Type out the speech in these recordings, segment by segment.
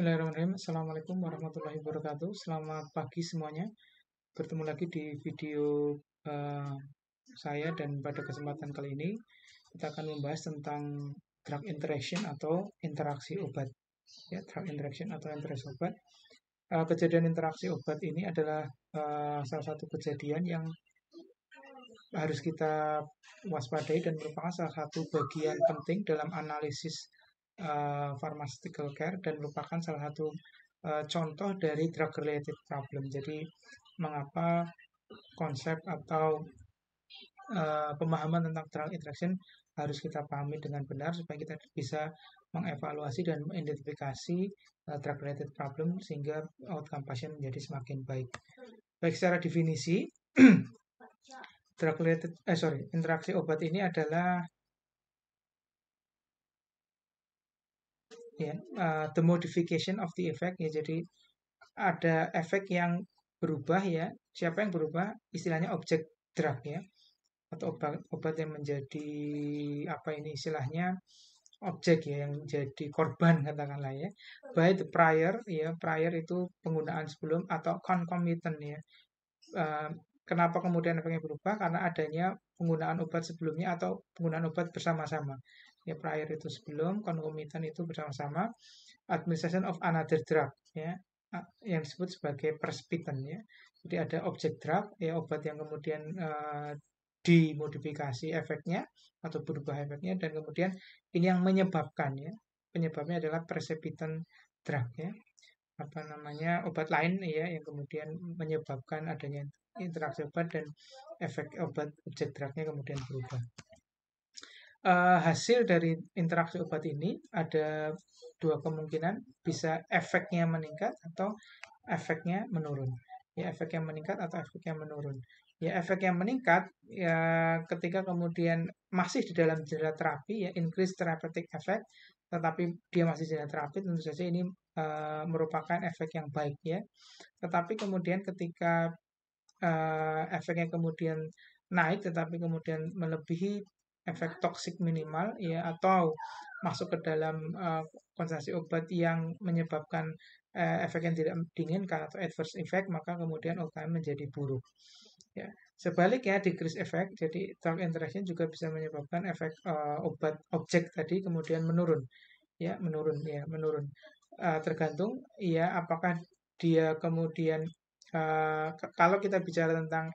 Bismillahirrahmanirrahim. Assalamualaikum warahmatullahi wabarakatuh. Selamat pagi semuanya. Bertemu lagi di video eh, saya dan pada kesempatan kali ini kita akan membahas tentang drug interaction atau interaksi obat. Ya, drug interaction atau interaksi obat. Kejadian interaksi obat ini adalah salah satu kejadian yang harus kita waspadai dan merupakan salah satu bagian penting dalam analisis pharmaceutical care dan merupakan salah satu contoh dari drug related problem. Jadi mengapa konsep atau pemahaman tentang drug interaction harus kita pahami dengan benar supaya kita bisa mengevaluasi dan mengidentifikasi drug related problem sehingga outcome pasien menjadi semakin baik. Baik secara definisi, drug related interaksi obat ini adalah the modification of the effect, ya. Jadi ada efek yang berubah, ya. Siapa yang berubah? Istilahnya objek drug, ya, atau obat yang menjadi apa ini istilahnya objek, ya, yang jadi korban katakanlah, ya, by the prior, ya. Prior itu penggunaan sebelum atau concomitant, ya. Kenapa kemudian efeknya berubah? Karena adanya penggunaan obat sebelumnya atau penggunaan obat bersama-sama. Ya, prior itu sebelum, concomitant itu bersama-sama. Administration of another drug, ya, yang disebut sebagai prescription, ya. Jadi ada objek drug, ya, obat yang kemudian dimodifikasi efeknya atau berubah efeknya, dan kemudian ini yang menyebabkan, ya. Penyebabnya adalah prescription drug, ya. Apa namanya, obat lain, ya, yang kemudian menyebabkan adanya interaksi obat dan efek obat objek drugnya kemudian berubah. Hasil dari interaksi obat ini ada dua kemungkinan, bisa efeknya meningkat atau efeknya menurun. Ya, efeknya meningkat atau efeknya menurun. Ya, efek yang meningkat ya ketika kemudian masih di dalam jeda terapi, ya, increase therapeutic effect, tetapi dia masih jeda terapi, tentu saja ini merupakan efek yang baik, ya. Tetapi kemudian ketika efeknya kemudian naik tetapi kemudian melebihi efek toksik minimal, ya, atau masuk ke dalam konsentrasi obat yang menyebabkan efek yang tidak diinginkan atau adverse effect, maka kemudian OKM menjadi buruk, ya. Sebaliknya decrease effect, jadi drug interaction juga bisa menyebabkan efek obat objek tadi kemudian menurun, ya, menurun. Tergantung, ya, apakah dia kemudian kalau kita bicara tentang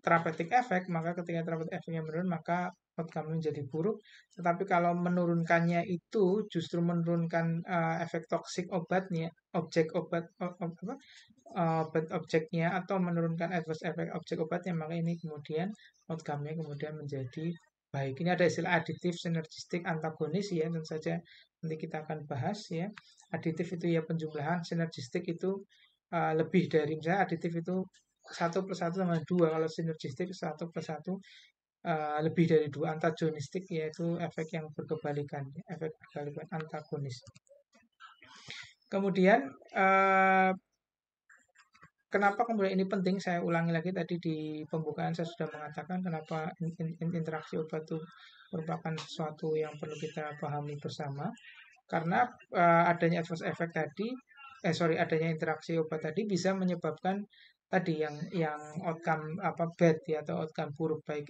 therapeutic effect, maka ketika therapeutic effect-nya menurun, maka outcome menjadi buruk. Tetapi kalau menurunkannya itu justru menurunkan efek toksik obatnya, objek obat obat objeknya, atau menurunkan adverse effect objek obatnya, maka ini kemudian outcome-nya kemudian menjadi baik. Ini ada istilah aditif, sinergistik, antagonis, ya, tentu saja nanti kita akan bahas, ya. Aditif itu ya penjumlahan, sinergistik itu lebih dari, misalnya aditif itu 1+1 sama 2, kalau sinergistik 1+1 lebih dari 2, antagonistik yaitu efek yang berkebalikan, efek berkebalikan, antagonis. Kemudian kenapa kemudian ini penting, saya ulangi lagi, tadi di pembukaan saya sudah mengatakan kenapa interaksi obat itu merupakan sesuatu yang perlu kita pahami bersama. Karena adanya adverse effect tadi, adanya interaksi obat tadi bisa menyebabkan tadi yang outcome bad, ya, atau outcome buruk, baik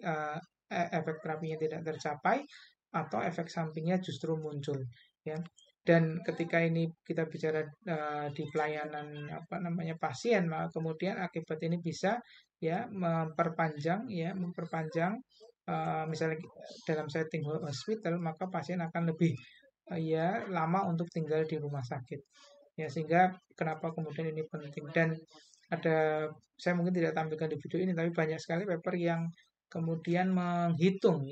efek terapinya tidak tercapai atau efek sampingnya justru muncul, ya. Dan ketika ini kita bicara di pelayanan pasien, maka kemudian akibat ini bisa, ya, memperpanjang misalnya dalam setting hospital, maka pasien akan lebih ya lama untuk tinggal di rumah sakit, ya. Sehingga kenapa kemudian ini penting, dan saya mungkin tidak tampilkan di video ini, tapi banyak sekali paper yang kemudian menghitung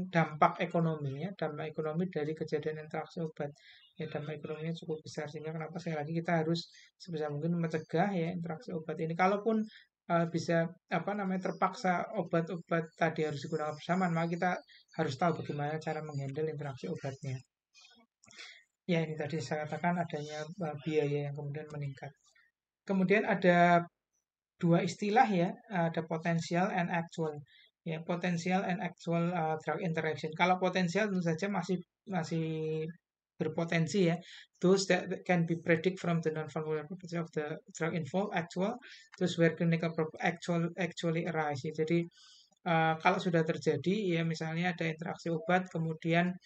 dampak ekonomi, ya, dampak ekonomi dari kejadian interaksi obat, ya. Dampak ekonominya cukup besar, sehingga kenapa sekali lagi kita harus sebisa mungkin mencegah, ya, interaksi obat ini. Kalaupun bisa terpaksa obat-obat tadi harus digunakan bersamaan, maka kita harus tahu bagaimana cara menghandle interaksi obatnya. Ya, ini tadi saya katakan adanya biaya yang kemudian meningkat. Kemudian ada dua istilah, ya, ada potensial and actual. Ya, potensial and actual drug interaction. Kalau potensial tentu saja masih berpotensi ya, those that can be predict from the non-pharmacological properties of the drug involved actual, those where clinical actually arise. Ya. Jadi kalau sudah terjadi ya misalnya ada interaksi obat kemudian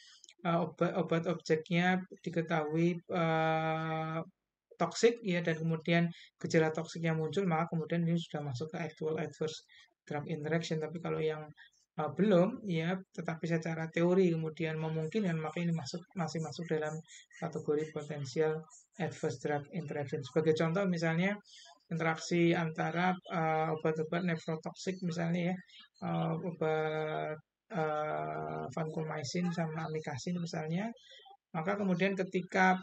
obat objeknya diketahui toksik ya dan kemudian gejala toksiknya muncul maka kemudian ini sudah masuk ke actual adverse drug interaction. Tapi kalau yang belum ya tetapi secara teori kemudian memungkinkan maka ini masih masuk dalam kategori potensial adverse drug interaction. Sebagai contoh misalnya interaksi antara obat-obat nefrotoksik misalnya ya obat vancomycin sama amikacin misalnya, maka kemudian ketika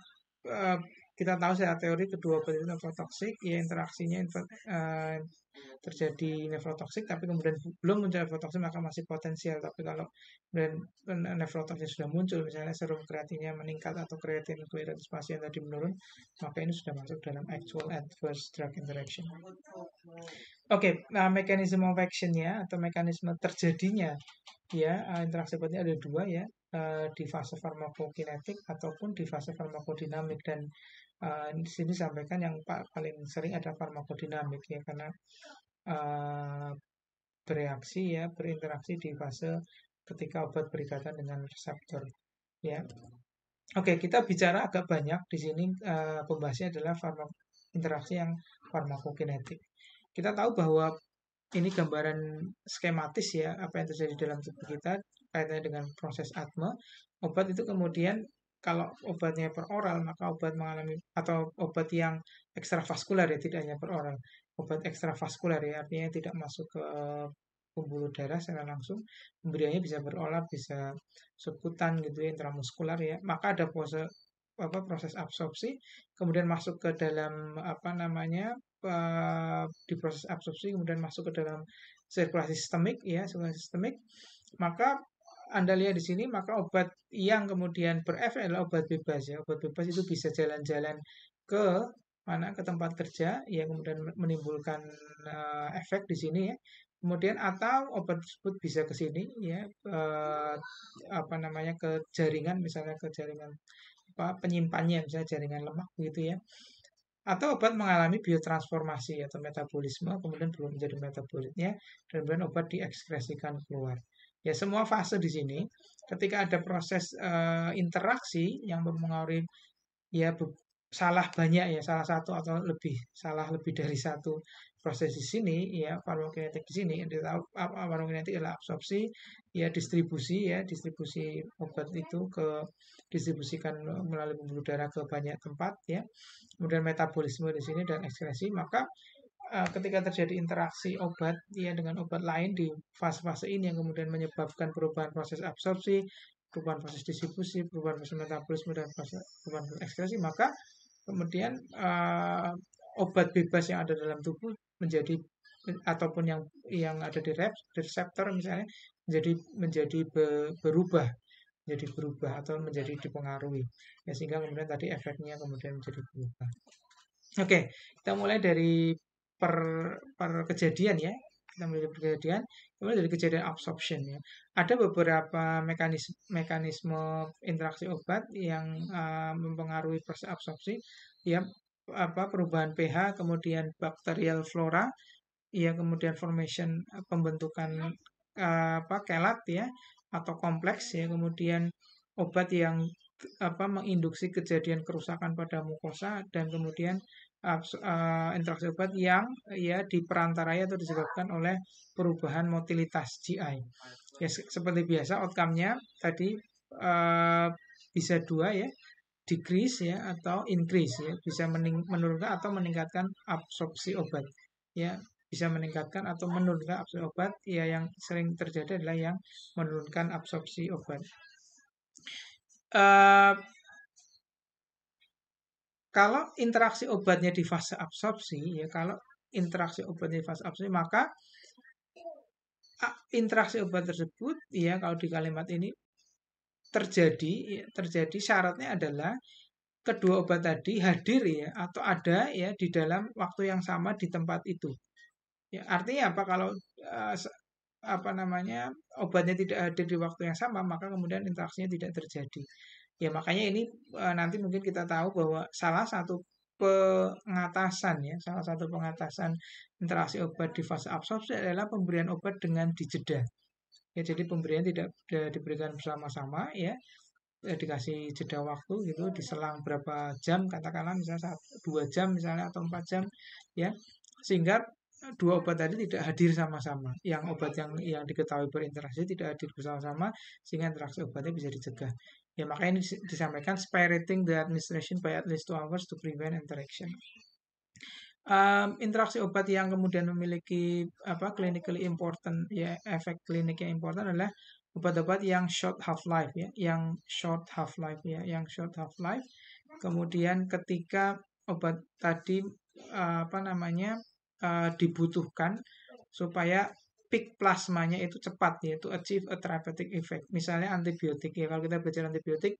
kita tahu secara teori kedua obat itu nefrotoksik, ya interaksinya terjadi nefrotoksik, tapi kemudian belum muncul nefrotoksik maka masih potensial. Tapi kalau nefrotoksik sudah muncul, misalnya serum kreatinnya meningkat atau kreatin clearance pasien tadi menurun, maka ini sudah masuk dalam actual adverse drug interaction. Oke, mekanisme of action-nya atau mekanisme terjadinya ya interaksi obat ini ada dua ya, di fase farmakokinetik ataupun di fase farmakodinamik. Dan di sini sampaikan yang paling sering ada farmakodinamik ya karena bereaksi ya berinteraksi di fase ketika obat berikatan dengan reseptor ya. Oke, kita bicara agak banyak di sini pembahasnya adalah interaksi yang farmakokinetik. Kita tahu bahwa ini gambaran skematis ya apa yang terjadi dalam tubuh kita kaitannya dengan proses asma. Obat itu kemudian kalau obatnya per oral maka obat mengalami atau obat yang ekstravaskular ya tidak hanya per oral. Obat ekstravaskular ya artinya tidak masuk ke pembuluh darah secara langsung, pemberiannya bisa berolah, bisa subkutan gitu ya, intramuskular ya. Maka ada proses absorpsi, kemudian masuk ke dalam di proses absorpsi kemudian masuk ke dalam sirkulasi sistemik ya, sirkulasi sistemik. Maka Anda lihat di sini, maka obat yang kemudian berefek adalah obat bebas ya. Obat bebas itu bisa jalan-jalan ke mana ke tempat kerja ya kemudian menimbulkan efek di sini ya. Kemudian atau obat tersebut bisa ke sini ya ke jaringan misalnya ke jaringan penyimpannya misalnya jaringan lemak gitu ya. Atau obat mengalami biotransformasi atau metabolisme kemudian berubah menjadi metabolitnya dan kemudian obat diekskresikan keluar. Ya semua fase di sini ketika ada proses interaksi yang mempengaruhi ya salah banyak ya salah satu atau lebih dari satu proses di sini ya farmakokinetik di sini farmakokinetik adalah absorpsi ya distribusi obat itu distribusikan melalui pembuluh darah ke banyak tempat ya kemudian metabolisme di sini dan ekskresi. Maka ketika terjadi interaksi obat ya dengan obat lain di fase-fase ini yang kemudian menyebabkan perubahan proses absorpsi, perubahan proses distribusi, perubahan proses metabolisme dan perubahan proses ekskresi, maka kemudian obat bebas yang ada dalam tubuh menjadi ataupun yang ada di reseptor misalnya menjadi berubah atau menjadi dipengaruhi ya sehingga kemudian tadi efeknya kemudian menjadi berubah. Oke, kita mulai dari per kejadian ya. Kita mulai dari kejadian, kemudian dari kejadian absorption ya. Ada beberapa mekanisme interaksi obat yang mempengaruhi proses absorpsi ya perubahan pH, kemudian bakterial flora, ya kemudian formation pembentukan kelat ya atau kompleks ya, kemudian obat yang menginduksi kejadian kerusakan pada mukosa dan kemudian interaksi obat yang ya diperantarai atau disebabkan oleh perubahan motilitas GI. Ya seperti biasa outcome-nya tadi bisa dua ya, decrease ya atau increase ya, bisa menurunkan atau meningkatkan absorpsi obat. Ya, bisa meningkatkan atau menurunkan absorpsi obat. Ya yang sering terjadi adalah yang menurunkan absorpsi obat. Kalau interaksi obatnya di fase absorpsi ya, maka interaksi obat tersebut ya kalau di kalimat ini terjadi syaratnya adalah kedua obat tadi hadir ya atau ada ya di dalam waktu yang sama di tempat itu. Ya, artinya apa kalau obatnya tidak hadir di waktu yang sama maka kemudian interaksinya tidak terjadi. Ya makanya ini nanti mungkin kita tahu bahwa salah satu pengatasan interaksi obat di fase absorpsi adalah pemberian obat dengan dijeda. Ya, jadi pemberian tidak diberikan bersama-sama ya, dikasih jeda waktu gitu, diselang berapa jam, katakanlah misalnya 2 jam misalnya atau 4 jam ya, sehingga dua obat tadi tidak hadir sama-sama. Yang obat yang diketahui berinteraksi tidak hadir bersama-sama sehingga interaksi obatnya bisa dicegah. Ya makanya ini disampaikan spirating the administration by at least 2 hours to prevent interaction. Interaksi obat yang kemudian memiliki clinically important ya, efek klinik yang important adalah obat-obat yang short half life ya, yang short half life. Kemudian ketika obat tadi dibutuhkan supaya peak plasmanya itu cepat yaitu achieve a therapeutic effect. Misalnya antibiotik ya, kalau kita belajar antibiotik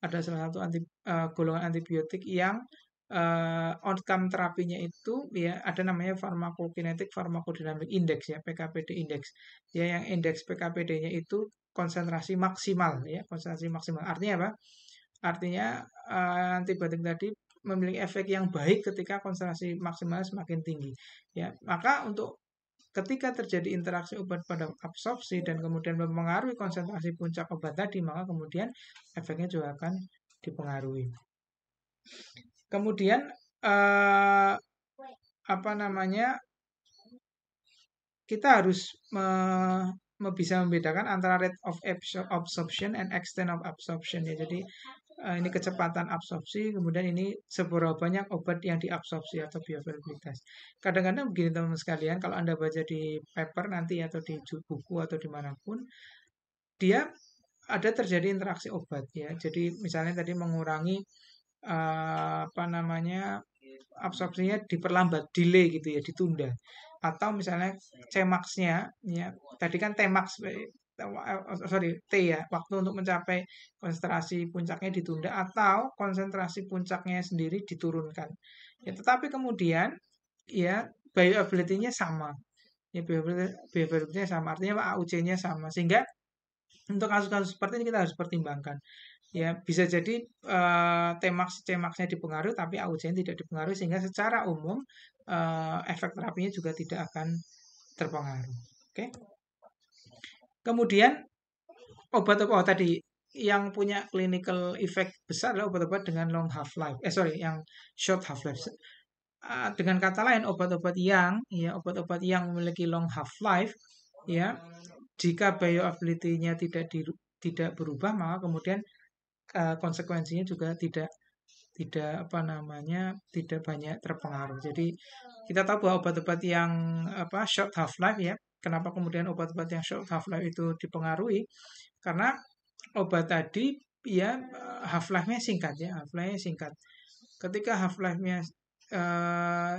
ada salah satu golongan antibiotik yang outcome terapinya itu ya ada namanya pharmacokinetic pharmacodynamic index ya, PKPD index. Ya, yang indeks PKPD-nya itu konsentrasi maksimal ya, konsentrasi maksimal. Artinya apa? Artinya antibiotik tadi memiliki efek yang baik ketika konsentrasi maksimal semakin tinggi. Ya, maka untuk ketika terjadi interaksi obat pada absorpsi dan kemudian mempengaruhi konsentrasi puncak obat tadi, maka kemudian efeknya juga akan dipengaruhi. Kemudian kita harus bisa membedakan antara rate of absorption and extent of absorption ya. Jadi ini kecepatan absorpsi, kemudian ini seberapa banyak obat yang diabsorpsi atau bioavailabilitas. Kadang-kadang begini teman-teman sekalian, kalau Anda baca di paper nanti atau di buku atau dimanapun, dia ada terjadi interaksi obat ya. Jadi misalnya tadi mengurangi absorpsinya diperlambat, delay gitu ya, ditunda. Atau misalnya Cmax-nya ya, tadi kan Tmax T ya, waktu untuk mencapai konsentrasi puncaknya ditunda atau konsentrasi puncaknya sendiri diturunkan. Ya, tetapi kemudian ya bioavailability-nya sama. Ya, bioavailability-nya sama, artinya AUC-nya sama. Sehingga untuk kasus-kasus seperti ini kita harus pertimbangkan. Ya, bisa jadi Tmax-nya dipengaruhi tapi AUC-nya tidak dipengaruhi sehingga secara umum efek terapinya juga tidak akan terpengaruh. Oke. Kemudian obat-obat tadi yang punya clinical effect besar adalah obat-obat dengan long half life. Yang short half life. Dengan kata lain obat-obat yang memiliki long half life ya, jika bioavailability-nya tidak berubah, maka kemudian konsekuensinya juga tidak banyak terpengaruh. Jadi kita tahu bahwa obat-obat yang short half life ya, kenapa kemudian obat-obat yang short half life itu dipengaruhi? Karena obat tadi ya half life-nya singkat ya, half-life-nya singkat. Ketika half life-nya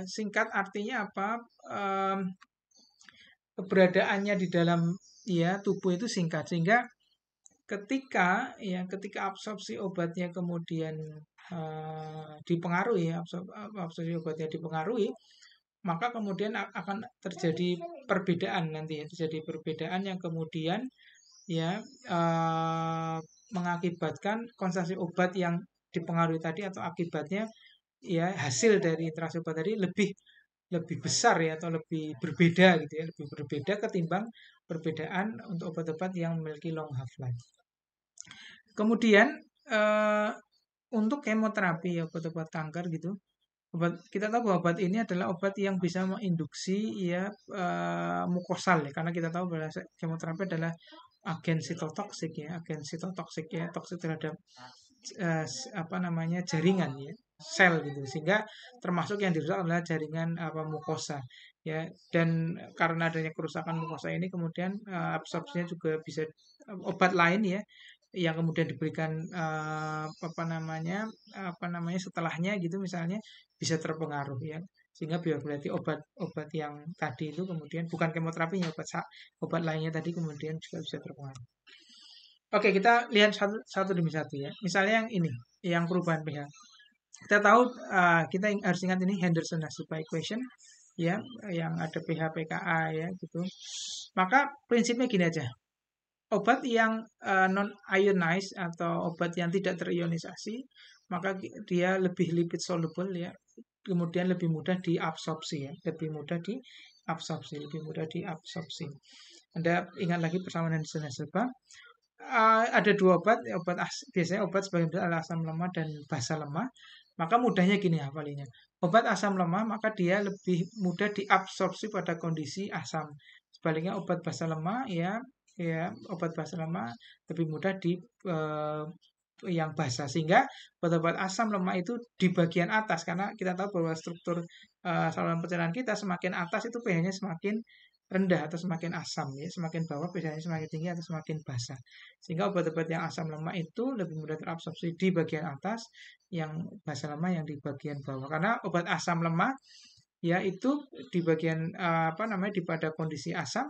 singkat artinya apa? Keberadaannya di dalam ya tubuh itu singkat, sehingga ketika absorpsi obatnya kemudian dipengaruhi, absorpsi obatnya dipengaruhi, maka kemudian akan terjadi perbedaan nanti ya, terjadi perbedaan yang kemudian ya mengakibatkan konsentrasi obat yang dipengaruhi tadi atau akibatnya ya hasil dari interaksi obat tadi lebih besar ya, atau lebih berbeda gitu ya, lebih berbeda ketimbang perbedaan untuk obat-obat yang memiliki long half life. Kemudian untuk kemoterapi ya, obat-obat kanker gitu, kita tahu bahwa obat ini adalah obat yang bisa menginduksi ya mukosal ya, karena kita tahu bahwa kemoterapi adalah agen sitotoksik ya, toksik terhadap jaringan ya, sel gitu, sehingga termasuk yang dirusak adalah jaringan mukosa ya, dan karena adanya kerusakan mukosa ini kemudian absorpsinya juga bisa obat lain ya yang kemudian diberikan setelahnya gitu misalnya bisa terpengaruh ya, sehingga berarti obat yang tadi itu kemudian bukan kemoterapinya, obat lainnya tadi kemudian juga bisa terpengaruh. Oke, kita lihat satu demi satu ya. Misalnya yang ini, yang perubahan pH. Kita tahu kita harus ingat ini Henderson-Hasselbalch equation ya, yang ada pH pKa ya gitu. Maka prinsipnya gini aja. obat yang non ionized atau obat yang tidak terionisasi, maka dia lebih lipid soluble ya, kemudian lebih mudah diabsorpsi ya, lebih mudah diabsorpsi. Anda ingat lagi persamaan Henderson Hasselbalch. Ada dua obat, biasanya obat sebagian besar adalah asam lemah dan basa lemah. Maka mudahnya gini hafalinya. Obat asam lemah maka dia lebih mudah diabsorpsi pada kondisi asam. Sebaliknya obat basa lemah ya obat basa lemah lebih mudah di yang basa, sehingga obat-obat asam lemah itu di bagian atas, karena kita tahu bahwa struktur saluran pencernaan kita semakin atas itu pH-nya semakin rendah atau semakin asam ya, semakin bawah pH-nya semakin tinggi atau semakin basa, sehingga obat-obat yang asam lemah itu lebih mudah terabsorpsi di bagian atas, yang basa lemah yang di bagian bawah. Karena obat asam lemah ya itu di bagian di pada kondisi asam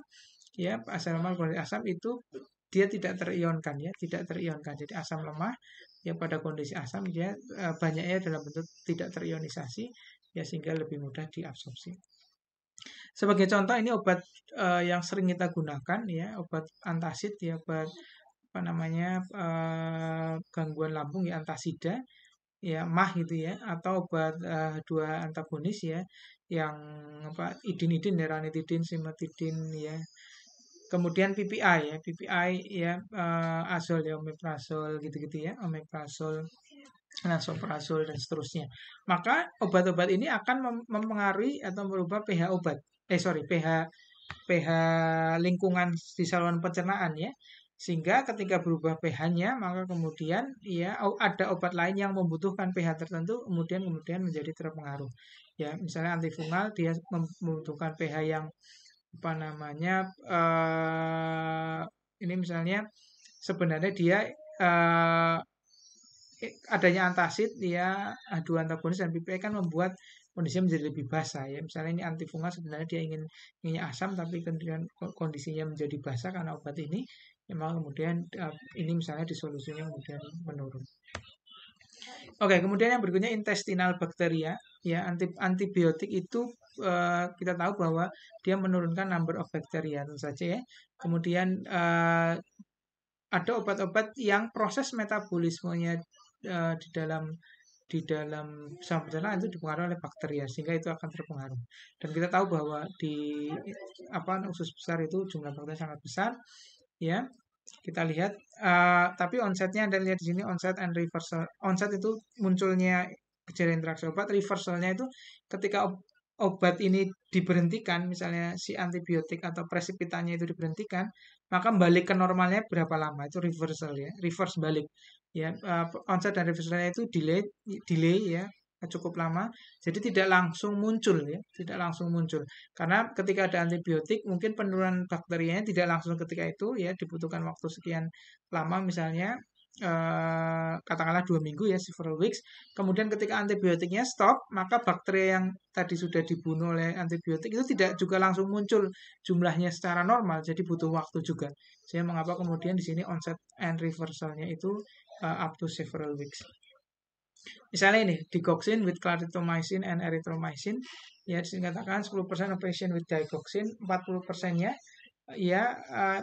ya, asam lemah kondisi asam itu dia tidak terionkan ya, tidak terionkan. Jadi asam lemah ya pada kondisi asam dia banyaknya dalam bentuk tidak terionisasi ya, sehingga lebih mudah diabsorpsi. Sebagai contoh ini obat yang sering kita gunakan ya, obat antasid ya, obat gangguan lambung ya, antasida ya, mah gitu ya, atau obat dua antagonis ya, yang idin-idin ya, ranitidin, simetidin ya. Kemudian PPI ya, azol ya, omeprazol gitu-gitu ya, omeprazol, lansoprazol dan seterusnya. Maka obat-obat ini akan mempengaruhi atau merubah pH obat. pH lingkungan di saluran pencernaan ya. Sehingga ketika berubah pH-nya, maka kemudian ya ada obat lain yang membutuhkan pH tertentu kemudian menjadi terpengaruh. Ya, misalnya antifungal dia membutuhkan pH yang ini misalnya sebenarnya dia adanya antasid ya, dua antagonis dan PPI kan membuat kondisinya menjadi lebih basah ya. Misalnya ini antifungal sebenarnya dia inginnya asam tapi kemudian kondisinya menjadi basah karena obat ini, memang kemudian ini misalnya disolusinya kemudian menurun. Oke, kemudian yang berikutnya intestinal bacteria ya, antibiotik itu kita tahu bahwa dia menurunkan number of bacteria tentu saja ya. Kemudian ada obat-obat yang proses metabolismenya di dalam saluran pencernaan itu dipengaruhi oleh bakteri sehingga itu akan terpengaruh. Dan kita tahu bahwa di usus besar itu jumlah bakteri sangat besar ya. Kita lihat tapi onsetnya Anda lihat di sini, onset and reversal. Onset itu munculnya gejala interaksi obat, reversalnya itu ketika obat ini diberhentikan, misalnya si antibiotik atau presipitanya itu diberhentikan, maka balik ke normalnya berapa lama, itu reversal ya, reverse balik ya. Onset dan reversalnya itu delay ya, cukup lama, jadi tidak langsung muncul ya, tidak langsung muncul, karena ketika ada antibiotik mungkin penurunan bakterianya tidak langsung ketika itu ya, dibutuhkan waktu sekian lama, misalnya katakanlah 2 minggu ya, several weeks. Kemudian ketika antibiotiknya stop, maka bakteri yang tadi sudah dibunuh oleh antibiotik itu tidak juga langsung muncul jumlahnya secara normal, jadi butuh waktu juga. Sehingga mengapa kemudian di sini onset and reversalnya itu up to several weeks. Misalnya ini, digoxin with clarithromycin and erythromycin. Ya, dikatakan 10% of patient with digoxin, 40%-nya ya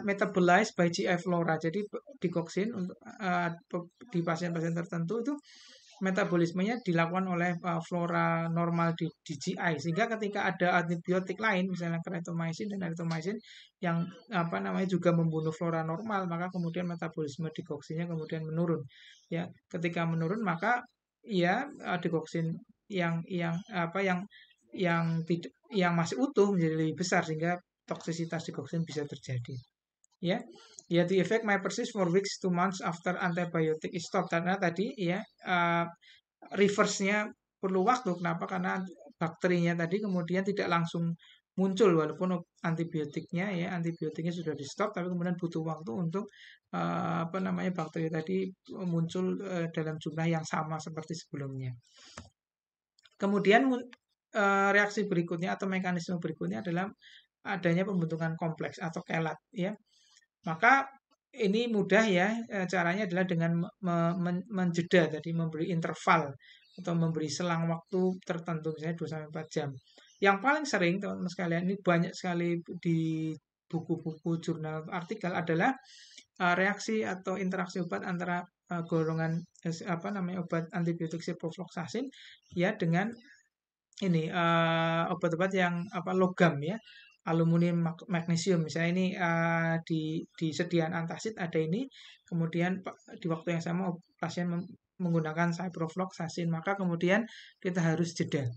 metabolized by GI flora. Jadi digoxin untuk di pasien-pasien tertentu itu metabolismenya dilakukan oleh flora normal di GI, sehingga ketika ada antibiotik lain misalnya clarithromycin dan erythromycin yang juga membunuh flora normal, maka kemudian metabolisme digoxinnya kemudian menurun. Ya, ketika menurun maka ya digoxin yang masih utuh menjadi lebih besar, sehingga toksisitas digoxin bisa terjadi. Ya, the effect may persist for weeks to months after antibiotic is stopped. Karena tadi ya reverse-nya perlu waktu. Kenapa? Karena bakterinya tadi kemudian tidak langsung muncul walaupun antibiotiknya sudah di stop, tapi kemudian butuh waktu untuk bakteri tadi muncul dalam jumlah yang sama seperti sebelumnya. Kemudian reaksi berikutnya atau mekanisme berikutnya adalah adanya pembentukan kompleks atau kelat ya. Maka ini mudah ya, caranya adalah dengan menjeda tadi, memberi interval atau memberi selang waktu tertentu, misalnya 2-4 jam. Yang paling sering teman-teman sekalian, ini banyak sekali di buku-buku jurnal artikel adalah reaksi atau interaksi obat antara golongan obat antibiotik ciprofloxacin ya dengan ini obat-obat yang logam ya, aluminium, magnesium. Misalnya ini di sediaan antacid ada ini, kemudian di waktu yang sama pasien menggunakan ciprofloxacin, maka kemudian kita harus jeda.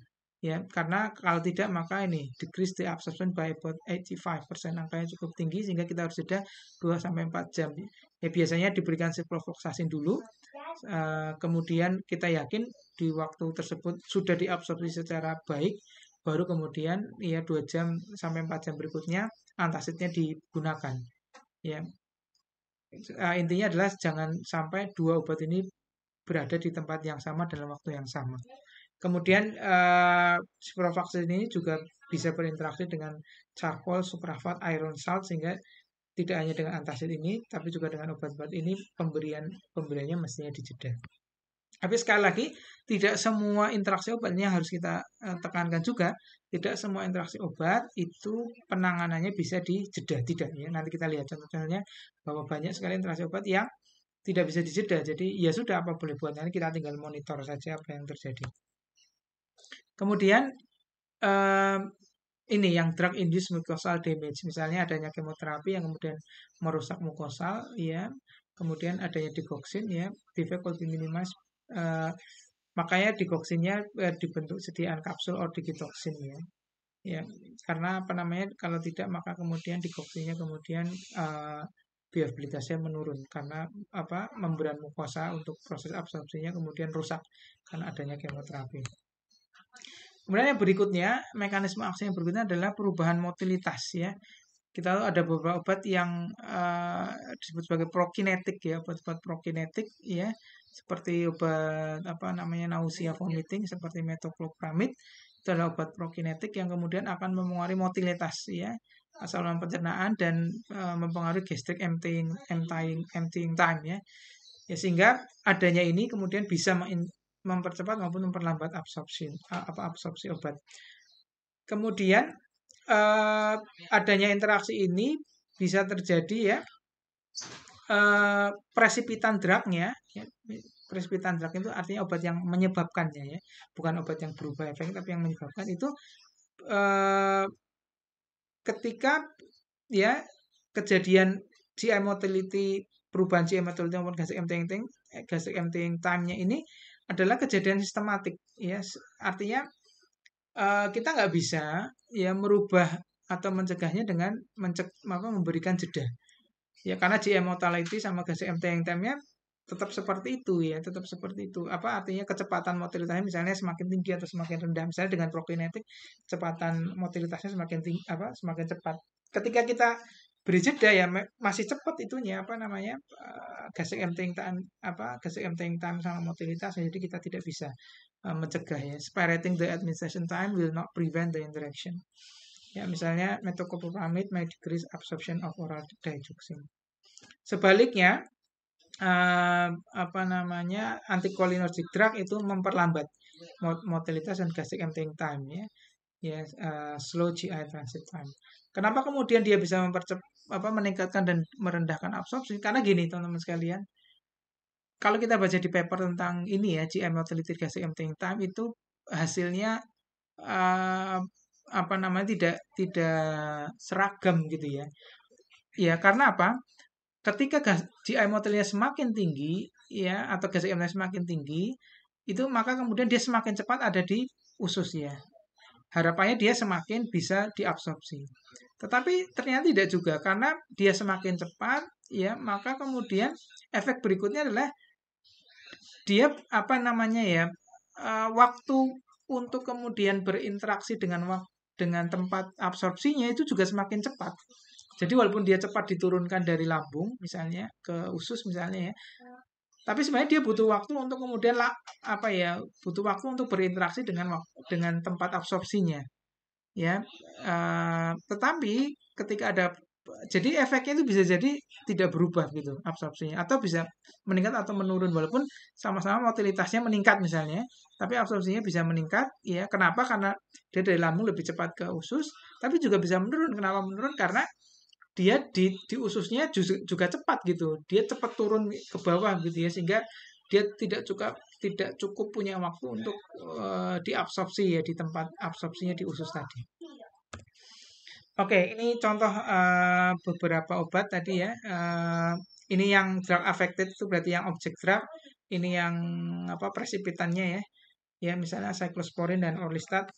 Ya, karena kalau tidak maka ini decrease the absorption by about 85%, angkanya cukup tinggi sehingga kita harus jeda 2 sampai 4 jam. Ya biasanya diberikan ciprofloxacin dulu, kemudian kita yakin di waktu tersebut sudah diabsorpsi secara baik, baru kemudian ya 2 jam sampai 4 jam berikutnya antasidnya digunakan. Ya. Intinya adalah jangan sampai dua obat ini berada di tempat yang sama dalam waktu yang sama. Kemudian ciprofloxacin ini juga bisa berinteraksi dengan charcoal, supraphosphate, iron salt sehingga tidak hanya dengan antacid ini, tapi juga dengan obat-obat ini pemberiannya mestinya dijeda. Tapi sekali lagi, tidak semua interaksi obat ini yang harus kita tekankan juga. Tidak semua interaksi obat itu penanganannya bisa dijeda, tidak ya. Nanti kita lihat contoh-contohnya bahwa banyak sekali interaksi obat yang tidak bisa dijeda. Jadi ya sudah apa boleh buat, nanti kita tinggal monitor saja apa yang terjadi. Kemudian ini yang drug induced mucosal damage, misalnya adanya kemoterapi yang kemudian merusak mukosal, ya, kemudian adanya digoxin, ya, defect will be minimized, makanya digoxinnya dibentuk sediaan kapsul or digitoxin, ya, karena kalau tidak maka kemudian digoxinnya kemudian viabilitasnya menurun karena membran mukosa untuk proses absorpsinya kemudian rusak karena adanya kemoterapi. Kemudian yang berikutnya, mekanisme aksi yang berikutnya adalah perubahan motilitas ya. Kita tahu ada beberapa obat yang disebut sebagai prokinetik ya, obat-obat prokinetik ya, seperti obat nausea vomiting seperti metoclopramid. Itu adalah obat prokinetik yang kemudian akan mempengaruhi motilitas ya, saluran pencernaan dan mempengaruhi gastric emptying time ya. Ya sehingga adanya ini kemudian bisa mempercepat maupun memperlambat absorpsi obat. Kemudian adanya interaksi ini bisa terjadi ya presipitan drugnya. Ya, presipitan drug itu artinya obat yang menyebabkannya ya, bukan obat yang berubah efek tapi yang menyebabkan itu ketika ya kejadian GI motility, perubahan GI motility maupun gastric emptying time-nya ini adalah kejadian sistematik ya, artinya kita nggak bisa ya merubah atau mencegahnya dengan memberikan jeda ya, karena GI mortality sama gastric emptying time-nya tetap seperti itu ya, tetap seperti itu. Artinya kecepatan motilitasnya misalnya semakin tinggi atau semakin rendah, misalnya dengan prokinetik kecepatan motilitasnya semakin tinggi semakin cepat. Ketika kita beri jeda ya masih cepat itunya gastric emptying time sama motilitas, jadi kita tidak bisa mencegah ya. Spirating the administration time will not prevent the interaction. Ya misalnya metoclopramid may decrease absorption of oral digoxin. Sebaliknya anticholinergic drug itu memperlambat motilitas dan gastric emptying time ya, slow GI transit time. Kenapa kemudian dia bisa meningkatkan dan merendahkan absorpsi? Karena gini teman-teman sekalian, kalau kita baca di paper tentang ini ya, GI motility gastric emptying time itu hasilnya tidak seragam gitu ya. Ya karena apa? Ketika GI motility semakin tinggi ya atau gastric emptying semakin tinggi, itu maka kemudian dia semakin cepat ada di usus ya. Harapannya dia semakin bisa diabsorpsi. Tetapi ternyata tidak juga, karena dia semakin cepat ya, maka kemudian efek berikutnya adalah dia waktu untuk kemudian berinteraksi dengan tempat absorpsinya itu juga semakin cepat. Jadi walaupun dia cepat diturunkan dari lambung misalnya ke usus misalnya ya, tapi sebenarnya dia butuh waktu untuk kemudian butuh waktu untuk berinteraksi dengan tempat absorpsinya ya. Tetapi ketika jadi efeknya itu bisa jadi tidak berubah gitu absorpsinya, atau bisa meningkat atau menurun walaupun sama-sama motilitasnya meningkat misalnya, tapi absorpsinya bisa meningkat ya. Kenapa? Karena dia dari lambung lebih cepat ke usus, tapi juga bisa menurun. Kenapa menurun? Karena dia di ususnya juga cepat gitu. Dia cepat turun ke bawah gitu ya, sehingga dia tidak cukup punya waktu untuk diabsorpsi ya di tempat absorpsinya di usus tadi. Oke, ini contoh beberapa obat tadi ya. Ini yang drug affected itu berarti yang objek drug. Ini yang apa presipitannya ya. Ya, misalnya cyclosporin dan orlistat.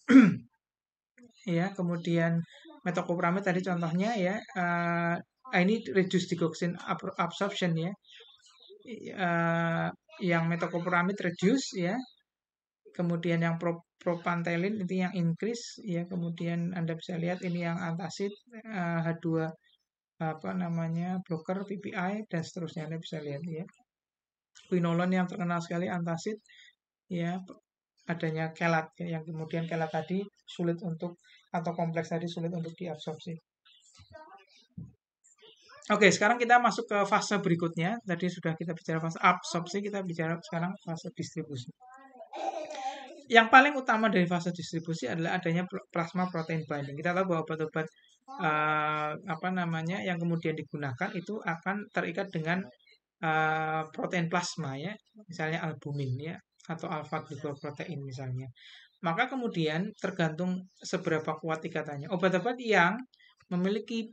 Ya, kemudian metoclopramid tadi contohnya ya. Ini reduced digoxin absorption ya. Yang metoclopramid reduce ya. Kemudian yang propantelin itu yang increase ya. Kemudian Anda bisa lihat ini yang antacid H2 apa namanya blocker PPI dan seterusnya. Anda bisa lihat ya. Quinolone yang terkenal sekali antacid ya, adanya kelat ya, yang kemudian kelat tadi sulit untuk atau kompleks tadi sulit untuk diabsorpsi. Oke, sekarang kita masuk ke fase berikutnya. Tadi sudah kita bicara fase absorpsi, kita bicara sekarang fase distribusi. Yang paling utama dari fase distribusi adalah adanya plasma protein binding. Kita tahu bahwa obat-obat apa namanya yang kemudian digunakan itu akan terikat dengan protein plasma ya, misalnya albumin ya atau alpha glycoprotein misalnya. Maka kemudian tergantung seberapa kuat ikatannya. Obat-obat yang memiliki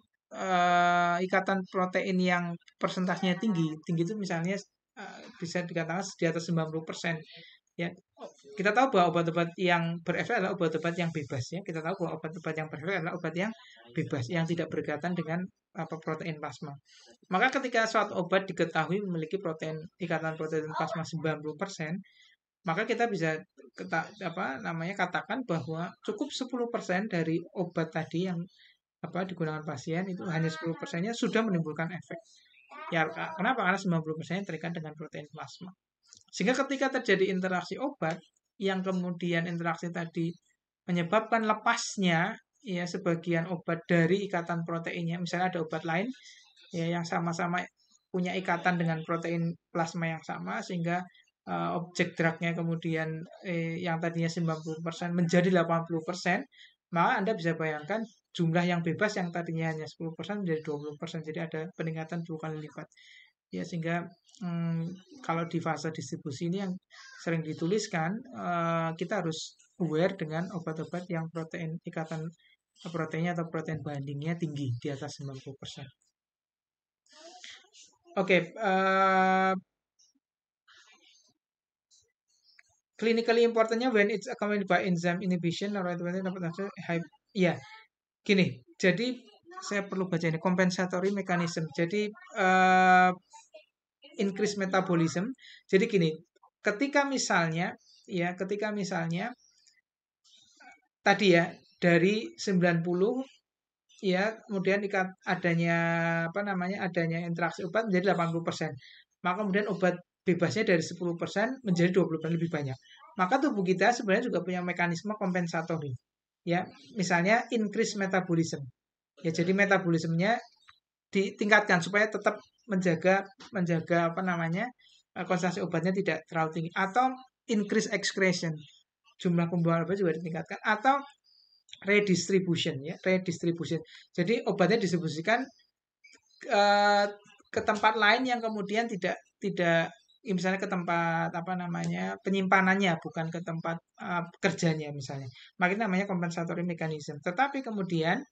ikatan protein yang persentasenya tinggi itu misalnya bisa dikatakan di atas 90%. Ya, kita tahu bahwa obat-obat yang berefek adalah obat-obat yang bebas ya. Kita tahu bahwa obat-obat yang berefek adalah obat yang bebas, yang tidak berkaitan dengan protein plasma. Maka ketika suatu obat diketahui memiliki ikatan protein plasma 90%, maka kita bisa katakan bahwa cukup 10% dari obat tadi yang digunakan pasien itu hanya 10%-nya sudah menimbulkan efek. Ya, kenapa? Karena 90% terikat dengan protein plasma. Sehingga ketika terjadi interaksi obat yang kemudian interaksi tadi menyebabkan lepasnya ya sebagian obat dari ikatan proteinnya, misalnya ada obat lain ya yang sama-sama punya ikatan dengan protein plasma yang sama sehingga objek drugnya kemudian yang tadinya 90% menjadi 80%, maka Anda bisa bayangkan jumlah yang bebas yang tadinya hanya 10% menjadi 20%. Jadi ada peningkatan 2 kali lipat. Ya, sehingga kalau di fase distribusi ini yang sering dituliskan, kita harus aware dengan obat-obat yang ikatan proteinnya atau protein bindingnya tinggi di atas 90%. Oke, clinically importantnya when it's accompanied by enzyme inhibition or ya, gini. Jadi saya perlu baca ini compensatory mechanism. Jadi increase metabolism. Jadi gini, ketika misalnya tadi ya dari 90 ya kemudian adanya adanya interaksi obat menjadi 80%. Maka kemudian obat bebasnya dari 10% menjadi 20% lebih banyak. Maka tubuh kita sebenarnya juga punya mekanisme kompensatori. Ya, misalnya increase metabolism. Ya, jadi metabolismenya ditingkatkan supaya tetap menjaga konsentrasi obatnya tidak terlalu tinggi, atau increase excretion, jumlah pembuangan obat juga ditingkatkan, atau redistribution. Jadi obatnya distribusikan ke tempat lain yang kemudian tidak misalnya ke tempat penyimpanannya, bukan ke tempat kerjanya misalnya. Makanya namanya compensatory mechanism. Tetapi kemudian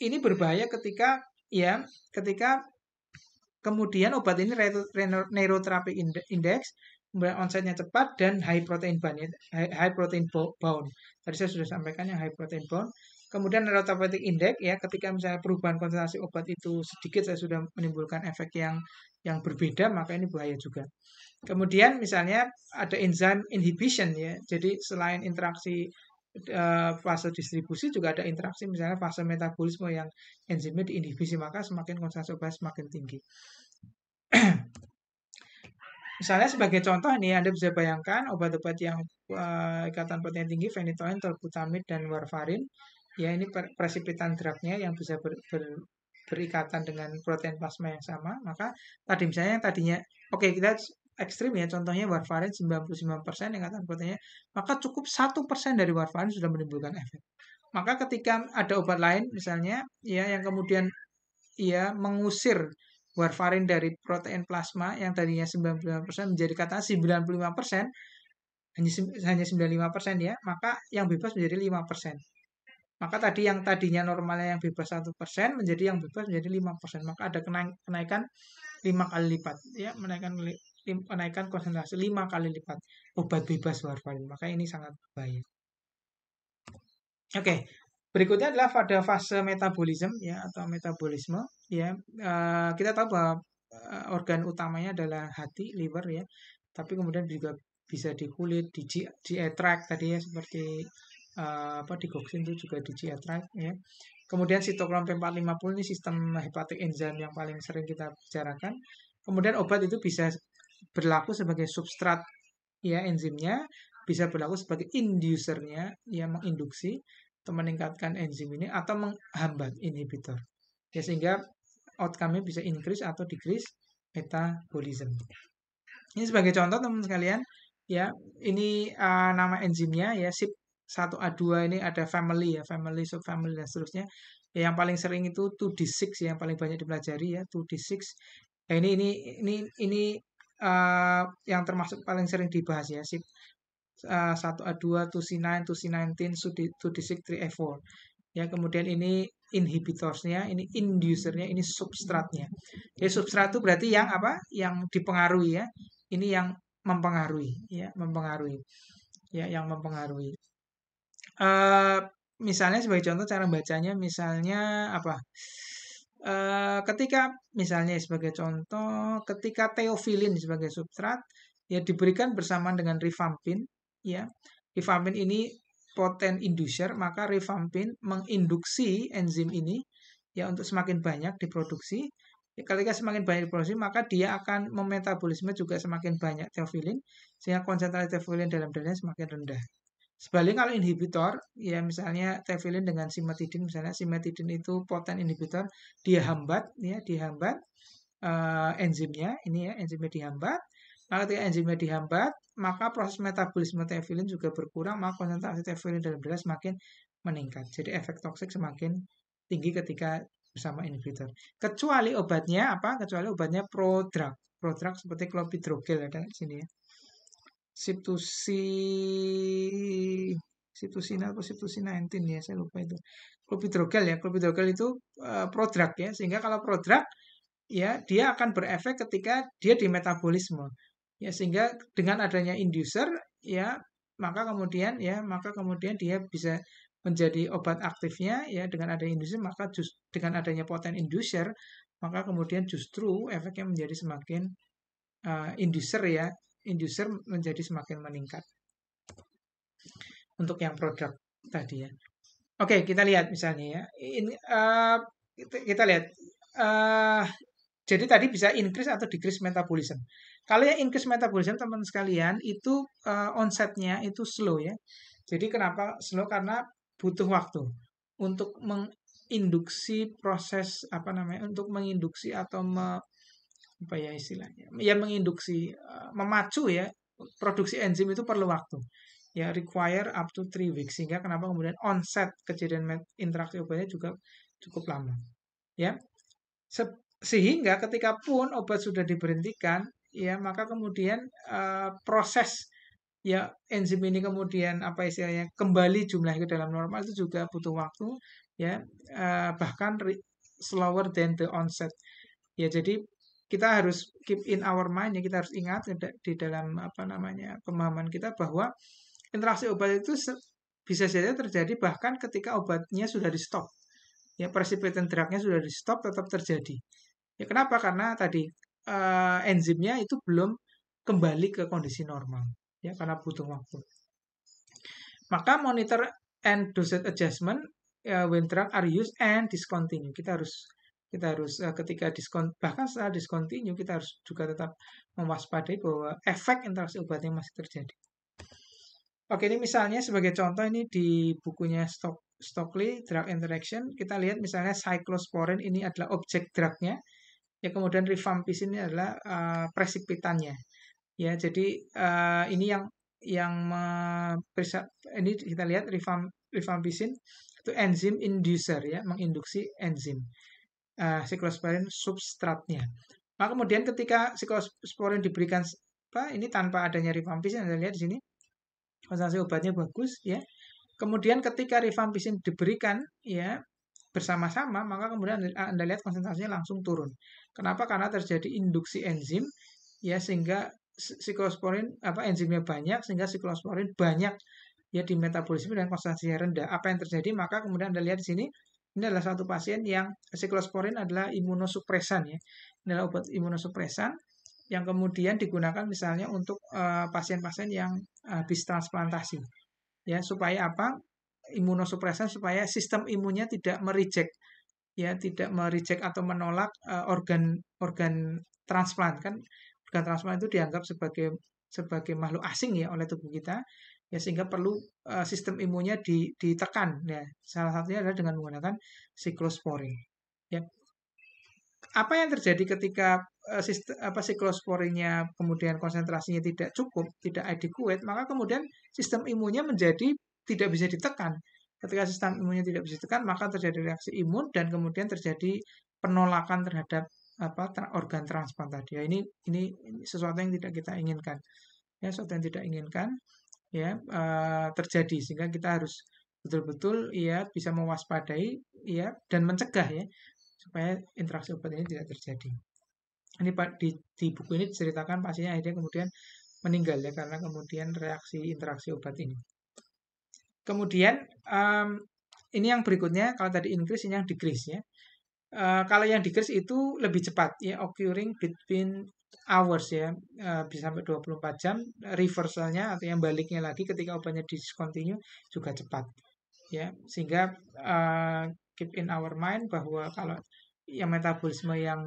ini berbahaya ketika kemudian obat ini neurotherapy index, kemudian onsetnya cepat dan high protein bound. Tadi saya sudah sampaikan yang high protein bound. Kemudian neurotherapeutic index ya, ketika misalnya perubahan konsentrasi obat itu sedikit saya sudah menimbulkan efek yang berbeda, maka ini bahaya juga. Kemudian misalnya ada enzyme inhibition ya. Jadi selain interaksi fase distribusi juga ada interaksi misalnya fase metabolisme yang enzimnya diinhibisi, maka semakin konsentrasi obat semakin tinggi. Misalnya sebagai contoh nih, Anda bisa bayangkan obat-obat yang ikatan protein tinggi, phenytoin, tolbutamide, dan warfarin. Ya, ini presipitan drugnya yang bisa berikatan dengan protein plasma yang sama. Maka tadi misalnya yang tadinya, kita ekstrim ya, contohnya warfarin 99% ikatan proteinnya, maka cukup 1% dari warfarin sudah menimbulkan efek. Maka ketika ada obat lain misalnya ya yang kemudian ia mengusir warfarin dari protein plasma yang tadinya 95% menjadi kata 95%, hanya 95% ya, maka yang bebas menjadi 5%. Maka tadi yang tadinya normalnya yang bebas 1% menjadi yang bebas menjadi 5%. Maka ada kenaikan 5 kali lipat ya, kenaikan konsentrasi 5 kali lipat obat bebas warfarin. Maka ini sangat bahaya. Oke, berikutnya adalah pada fase metabolisme ya atau metabolisme ya. Kita tahu bahwa organ utamanya adalah hati, liver ya. Tapi kemudian juga bisa di kulit, di GI tract tadi ya seperti di Goksin itu juga di GI tract ya. Kemudian sitokrom P450 ini sistem hepatic enzyme yang paling sering kita bicarakan. Kemudian obat itu bisa berlaku sebagai substrat ya enzimnya, bisa berlaku sebagai inducernya yang menginduksi atau meningkatkan enzim ini atau menghambat inhibitor. Ya sehingga outcome-nya bisa increase atau decrease metabolism. Ini sebagai contoh teman-teman sekalian, ya ini nama enzimnya ya CYP1A2 ini ada family ya, family, subfamily dan seterusnya. Ya, yang paling sering itu 2D6 ya, yang paling banyak dipelajari ya 2D6. Ya, ini yang termasuk paling sering dibahas ya CYP 1A2, 2C9, 2C19, 2D6, 3A4. Ya, kemudian ini inhibitorsnya, ini inducernya, ini substratnya. Jadi substrat itu berarti yang apa? Yang dipengaruhi ya. Ini yang mempengaruhi ya, mempengaruhi. Ya, yang mempengaruhi. Misalnya sebagai contoh cara bacanya misalnya apa? Ketika misalnya sebagai contoh ketika teofilin sebagai substrat ya diberikan bersamaan dengan rifampin ya. Rifampin ini potent inducer, maka rifampin menginduksi enzim ini ya untuk semakin banyak diproduksi. Ya, ketika semakin banyak diproduksi, maka dia akan memetabolisme juga semakin banyak teofilin, sehingga konsentrasi teofilin dalam darahnya semakin rendah. Sebaliknya kalau inhibitor, ya misalnya teofilin dengan simetidin, misalnya simetidin itu potent inhibitor, dia hambat, ya dihambat enzimnya, ini ya enzimnya dihambat. Maka ketika enzimnya dihambat, maka proses metabolisme teofilin juga berkurang, maka konsentrasi teofilin dalam darah semakin meningkat. Jadi efek toksik semakin tinggi ketika bersama inhibitor. Kecuali obatnya apa? Kecuali obatnya prodrug. Prodrug seperti clopidogrel ada di sini ya. Ciptusina atau Ciptusin-19 ya, saya lupa itu. Clopidogrel ya. Clopidogrel itu prodrug ya. Sehingga kalau prodrug ya dia akan berefek ketika dia di metabolisme ya sehingga dengan adanya inducer ya maka kemudian dia bisa menjadi obat aktifnya ya dengan adanya inducer maka dengan adanya potent inducer maka kemudian justru efeknya menjadi semakin inducer menjadi semakin meningkat untuk yang produk tadi ya. Oke, kita lihat misalnya ya ini kita lihat jadi tadi bisa increase atau decrease metabolism. Kalau yang increase metabolism teman-teman sekalian itu onsetnya itu slow ya. Jadi kenapa slow? Karena butuh waktu untuk menginduksi proses untuk menginduksi atau apa ya istilahnya? Ya menginduksi memacu ya produksi enzim itu perlu waktu. Ya require up to 3 weeks sehingga kenapa kemudian onset kejadian interaksi obatnya juga cukup lama. Ya. Sehingga ketika pun obat sudah diberhentikan, ya maka kemudian proses ya enzim ini kemudian apa istilahnya kembali jumlahnya ke dalam normal itu juga butuh waktu, ya bahkan slower than the onset. Ya jadi kita harus keep in our mind ya kita harus ingat di dalam pemahaman kita bahwa interaksi obat itu bisa saja terjadi bahkan ketika obatnya sudah di stop. Ya precipitant drug-nya sudah di stop tetap terjadi. Ya kenapa? Karena tadi enzimnya itu belum kembali ke kondisi normal, ya karena butuh waktu. Maka monitor and dosage adjustment when drug are used and discontinue. Kita harus ketika bahkan setelah discontinue kita harus juga tetap mewaspadai bahwa efek interaksi obatnya masih terjadi. Oke, ini misalnya sebagai contoh ini di bukunya Stokely Drug Interaction kita lihat misalnya cyclosporin ini adalah objek drugnya. Ya kemudian rifampicin ini adalah presipitannya. Ya jadi ini yang ini kita lihat rifampicin itu enzim inducer ya, menginduksi enzim siklosporin substratnya. Maka kemudian ketika siklosporin diberikan ini tanpa adanya rifampisin, Anda lihat di sini konsentrasi obatnya bagus ya. Kemudian ketika rifampisin diberikan ya bersama-sama, maka kemudian Anda lihat konsentrasinya langsung turun. Kenapa? Karena terjadi induksi enzim ya, sehingga siklosporin enzimnya banyak, sehingga siklosporin banyak ya di metabolisme dan konsentrasinya rendah. Apa yang terjadi? Maka kemudian Anda lihat di sini, ini adalah satu pasien yang siklosporin adalah imunosupresan ya. Ini adalah obat imunosupresan yang kemudian digunakan misalnya untuk pasien-pasien yang habis transplantasi. Ya, supaya apa? Imunosupresan supaya sistem imunnya tidak mereject ya, tidak mereject atau menolak organ transplant kan. Organ transplant itu dianggap sebagai makhluk asing ya oleh tubuh kita ya, sehingga perlu sistem imunnya ditekan ya. Salah satunya adalah dengan menggunakan siklosporin ya. Apa yang terjadi ketika siklosporinnya kemudian konsentrasinya tidak cukup, tidak adequate, maka kemudian sistem imunnya menjadi tidak bisa ditekan. Ketika sistem imunnya tidak bisa ditekan, maka terjadi reaksi imun dan kemudian terjadi penolakan terhadap organ transplant tadi. Ya, ini sesuatu yang tidak kita inginkan. Ya, sesuatu yang tidak inginkan ya terjadi, sehingga kita harus betul-betul ya bisa mewaspadai ya dan mencegah ya supaya interaksi obat ini tidak terjadi. Ini di buku ini diceritakan pasiennya akhirnya kemudian meninggal ya karena kemudian reaksi interaksi obat ini. Kemudian ini yang berikutnya, kalau tadi increase ini yang decrease ya. Kalau yang decrease itu lebih cepat ya, occurring between hours ya, bisa sampai 24 jam. Reversalnya atau yang baliknya lagi ketika obatnya discontinue juga cepat ya, sehingga keep in our mind bahwa kalau yang metabolisme yang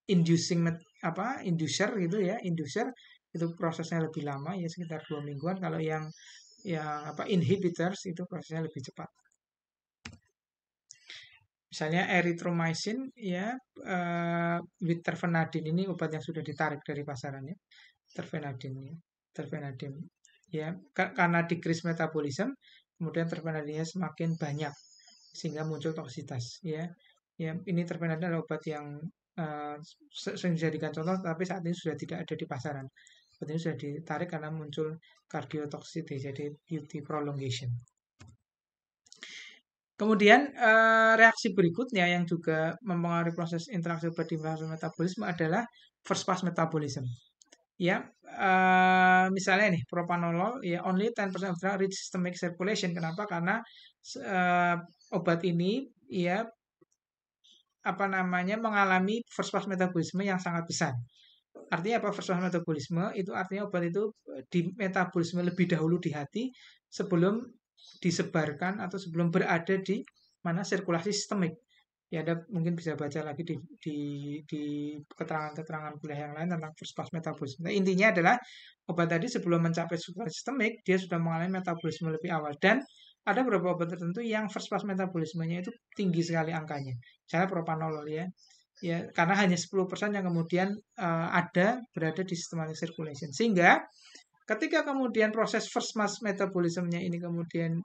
inducer gitu ya, inducer itu prosesnya lebih lama ya, sekitar 2 mingguan. Kalau yang inhibitors itu prosesnya lebih cepat. Misalnya erythromycin ya, with terfenadine ini obat yang sudah ditarik dari pasarannya. Terfenadine ya, karena decrease metabolism, kemudian terfenadine semakin banyak sehingga muncul toksitas ya. Ya, ini terfenadine adalah obat yang sering dijadikan contoh, tapi saat ini sudah tidak ada di pasaran. Obat ini sudah ditarik karena muncul cardiotoxicity, jadi QT prolongation. Kemudian reaksi berikutnya yang juga mempengaruhi proses interaksi obat di fase metabolisme adalah first pass metabolism. Ya, misalnya nih propanolol ya, only 10% of drug reach systemic circulation. Kenapa? Karena obat ini ya mengalami first pass metabolisme yang sangat besar. Artinya apa first pass metabolisme? Itu artinya obat itu di metabolisme lebih dahulu di hati sebelum disebarkan atau sebelum berada di mana sirkulasi sistemik. Ya, Anda mungkin bisa baca lagi di keterangan-keterangan kuliah yang lain tentang first pass metabolisme. Nah, intinya adalah obat tadi sebelum mencapai sirkulasi sistemik, dia sudah mengalami metabolisme lebih awal. Dan ada beberapa obat tertentu yang first pass metabolismenya itu tinggi sekali angkanya. Misalnya propanolol ya. Ya, karena hanya 10% yang kemudian berada di systemic circulation. Sehingga ketika kemudian proses first pass metabolismenya ini kemudian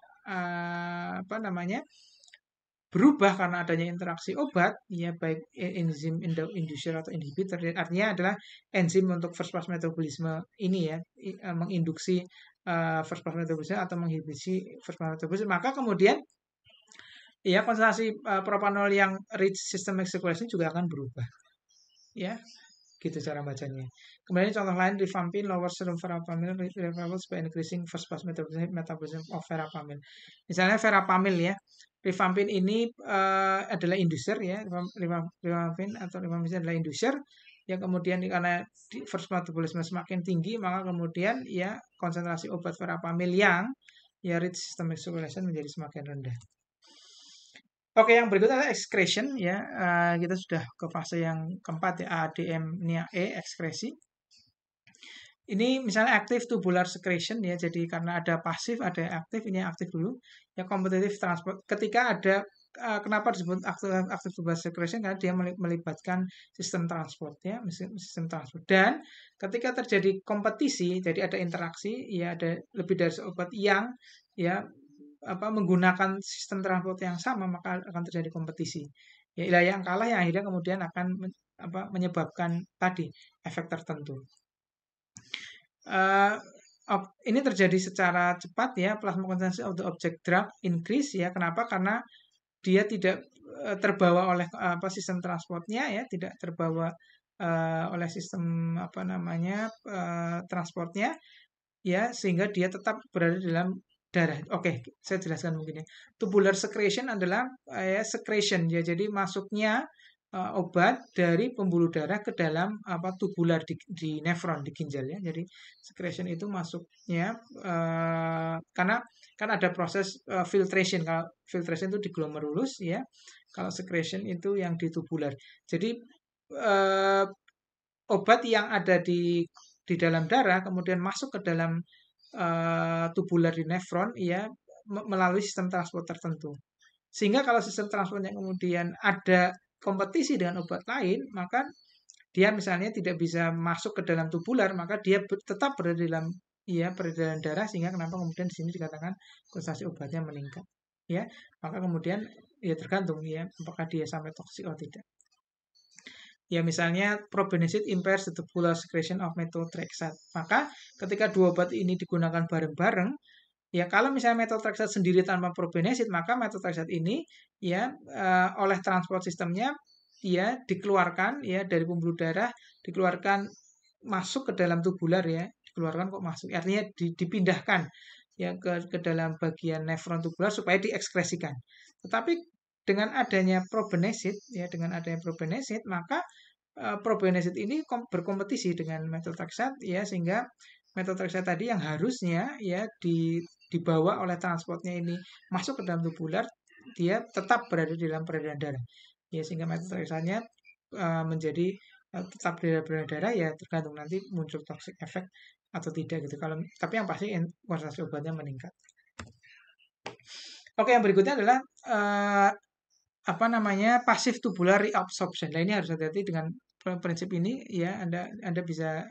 berubah karena adanya interaksi obat, ya baik enzim inducer atau inhibitor, artinya adalah enzim untuk first pass metabolisme ini ya menginduksi first pass metabolisme atau menginhibisi first pass metabolisme, maka kemudian ya konsentrasi propanolol yang reach systemic circulation juga akan berubah. Ya, gitu cara bacanya. Kemudian contoh lain, rifampin lower serum verapamil levels by increasing first pass metabolism of verapamil. Misalnya verapamil ya, rifampin ini adalah inducer ya, rifampin atau rifampin adalah inducer ya, kemudian karena first metabolisme semakin tinggi, maka kemudian ya konsentrasi obat verapamil yang ya reach systemic circulation menjadi semakin rendah. Oke, yang berikutnya adalah excretion ya. Kita sudah ke fase yang keempat ya, ADM-nia-E, ekskresi. Ini misalnya active tubular secretion ya. Jadi karena ada pasif, ada aktif, ini yang aktif dulu. Ya, competitive transport. Ketika ada kenapa disebut active tubular secretion? Karena dia melibatkan sistem transport ya, sistem transport. Dan ketika terjadi kompetisi, jadi ada interaksi ya, ada lebih dari obat yang ya menggunakan sistem transport yang sama, maka akan terjadi kompetisi. Ya, yang kalah yang akhirnya kemudian akan menyebabkan tadi efek tertentu. Ini terjadi secara cepat ya, plasma concentration of the object drug increase ya. Kenapa? Karena dia tidak terbawa oleh sistem transportnya ya, tidak terbawa oleh sistem transportnya ya, sehingga dia tetap berada di dalam darah. Oke, saya jelaskan mungkin ya. Tubular secretion adalah secretion ya, jadi masuknya obat dari pembuluh darah ke dalam tubular di nefron, di ginjal ya. Jadi secretion itu masuknya karena kan ada proses filtration. Kalau filtration itu di glomerulus ya. Kalau secretion itu yang di tubular. Jadi obat yang ada di dalam darah kemudian masuk ke dalam tubular di nefron ya, melalui sistem transport tertentu. Sehingga kalau sistem transportnya kemudian ada kompetisi dengan obat lain, maka dia misalnya tidak bisa masuk ke dalam tubular, maka dia tetap berada di dalam peredaran darah, sehingga kenapa kemudian di sini dikatakan konsentrasi obatnya meningkat. Ya, maka kemudian ya tergantung ya apakah dia sampai toksik atau tidak. Ya misalnya probenecid impairs the tubular secretion of methotrexate. Maka ketika dua obat ini digunakan bareng-bareng, ya kalau misalnya methotrexate sendiri tanpa probenecid, maka methotrexate ini ya oleh transport sistemnya ya dikeluarkan ya dari pembuluh darah, dikeluarkan masuk ke dalam tubular ya, dikeluarkan kok masuk. Artinya dipindahkan ya ke dalam bagian nefron tubular supaya diekskresikan. Tetapi dengan adanya probenecid ya, maka probenecid ini berkompetisi dengan methotrexate ya, sehingga methotrexate tadi yang harusnya ya dibawa oleh transportnya ini masuk ke dalam tubular, dia tetap berada di dalam peredaran darah. Ya, sehingga methotrexate-nya menjadi tetap di dalam peredaran darah ya, tergantung nanti muncul toxic effect atau tidak gitu. Tapi yang pasti konsentrasi obatnya meningkat. Oke, yang berikutnya adalah passive tubular reabsorption. Nah, ini harus hati-hati dengan prinsip ini ya. Anda bisa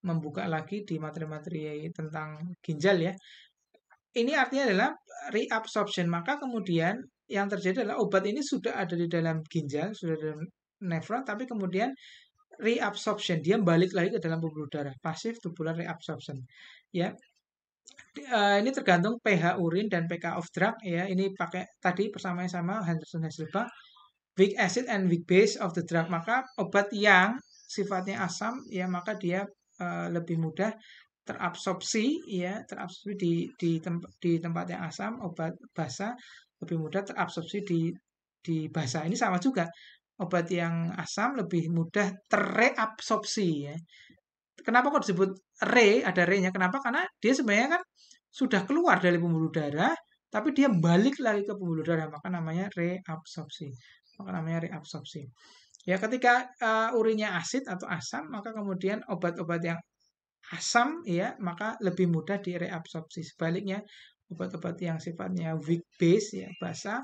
membuka lagi di materi-materi tentang ginjal ya. Ini artinya adalah reabsorption. Maka kemudian yang terjadi adalah obat ini sudah ada di dalam ginjal, sudah dalam nefron, tapi kemudian reabsorption, dia balik lagi ke dalam pembuluh darah. Passive tubular reabsorption. Ya. Ini tergantung pH urin dan pK of drug ya. Ini pakai tadi persamaan sama Henderson-Hasselbalch, weak acid and weak base of the drug. Maka obat yang sifatnya asam ya, maka dia lebih mudah terabsorpsi ya, di tempat yang asam. Obat basa lebih mudah terabsorpsi di basa. Ini sama juga. Obat yang asam lebih mudah terreabsorpsi ya. Kenapa kok disebut ada re-nya? Kenapa? Karena dia sebenarnya kan sudah keluar dari pembuluh darah, tapi dia balik lagi ke pembuluh darah, maka namanya reabsorpsi. Ya, ketika urinnya asid atau asam, maka kemudian obat-obat yang asam ya, maka lebih mudah direabsorpsi. Sebaliknya, obat-obat yang sifatnya weak base ya, basa,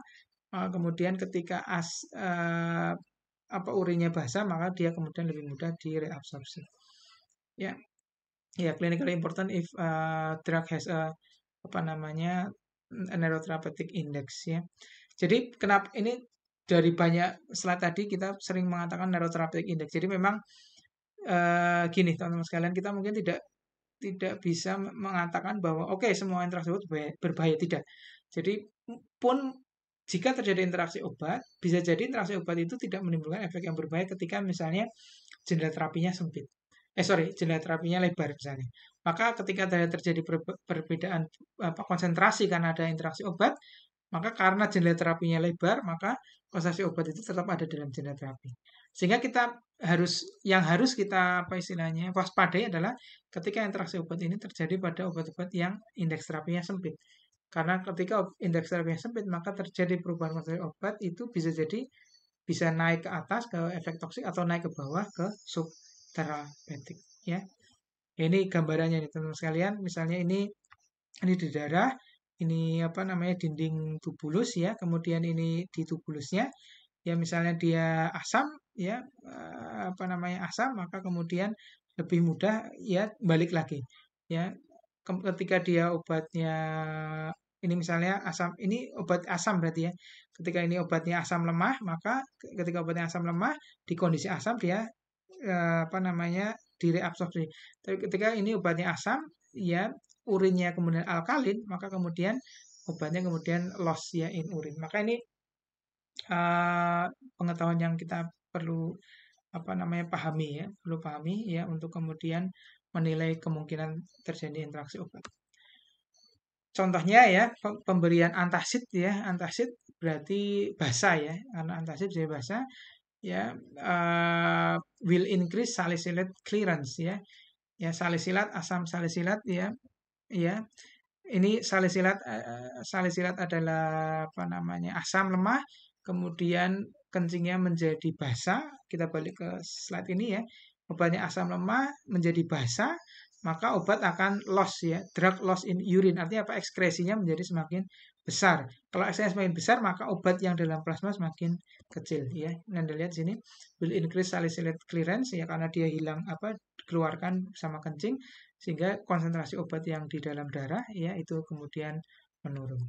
kemudian ketika urinnya basa, maka dia kemudian lebih mudah direabsorpsi. Ya, clinically important if drug has a neurotherapeutic index ya. Jadi kenapa ini dari banyak slide tadi kita sering mengatakan neurotherapeutic index. Jadi memang gini teman-teman sekalian, kita mungkin tidak bisa mengatakan bahwa oke, semua interaksi obat berbahaya, tidak. Jadi pun jika terjadi interaksi obat, bisa jadi interaksi obat itu tidak menimbulkan efek yang berbahaya ketika misalnya jendela terapinya sempit. Jendela terapinya lebar misalnya. Maka ketika terjadi perbedaan konsentrasi karena ada interaksi obat, maka karena jendela terapinya lebar, maka konsentrasi obat itu tetap ada dalam jendela terapi. Sehingga yang harus kita waspadai adalah ketika interaksi obat ini terjadi pada obat-obat yang indeks terapinya sempit. Karena ketika indeks terapinya sempit, maka terjadi perubahan konsentrasi obat itu bisa naik ke atas ke efek toksik atau naik ke bawah ke subterapeutik ya. Ini gambarannya nih teman-teman sekalian. Misalnya ini di darah, ini dinding tubulus ya, kemudian ini di tubulusnya ya, misalnya dia asam ya, asam, maka kemudian lebih mudah ya balik lagi ya. Ketika dia obatnya Ini misalnya asam, ini obat asam berarti ya. Ketika ini obatnya asam lemah, maka ketika obatnya asam lemah di kondisi asam dia apa namanya direabsorpsi. Tapi ketika ini obatnya asam, ya urinnya kemudian alkalin, maka kemudian obatnya kemudian loss ya in urin. Maka ini eh, pengetahuan yang kita perlu apa namanya pahami ya, perlu pahami ya untuk kemudian menilai kemungkinan terjadi interaksi obat. Contohnya ya pemberian antasid ya, antasid berarti basa ya, karena antasid jadi basa ya will increase salicylate clearance ya, ya salisilat asam salisilat ya, ya ini salisilat adalah apa namanya asam lemah, kemudian kencingnya menjadi basa. Kita balik ke slide ini ya. Obatnya asam lemah menjadi basa, maka obat akan loss ya, drug loss in urine. Artinya apa? Ekskresinya menjadi semakin besar. Kalau ekskresinya semakin besar, maka obat yang dalam plasma semakin kecil ya. Anda lihat sini will increase salicylate clearance ya karena dia hilang apa dikeluarkan sama kencing sehingga konsentrasi obat yang di dalam darah ya itu kemudian menurun.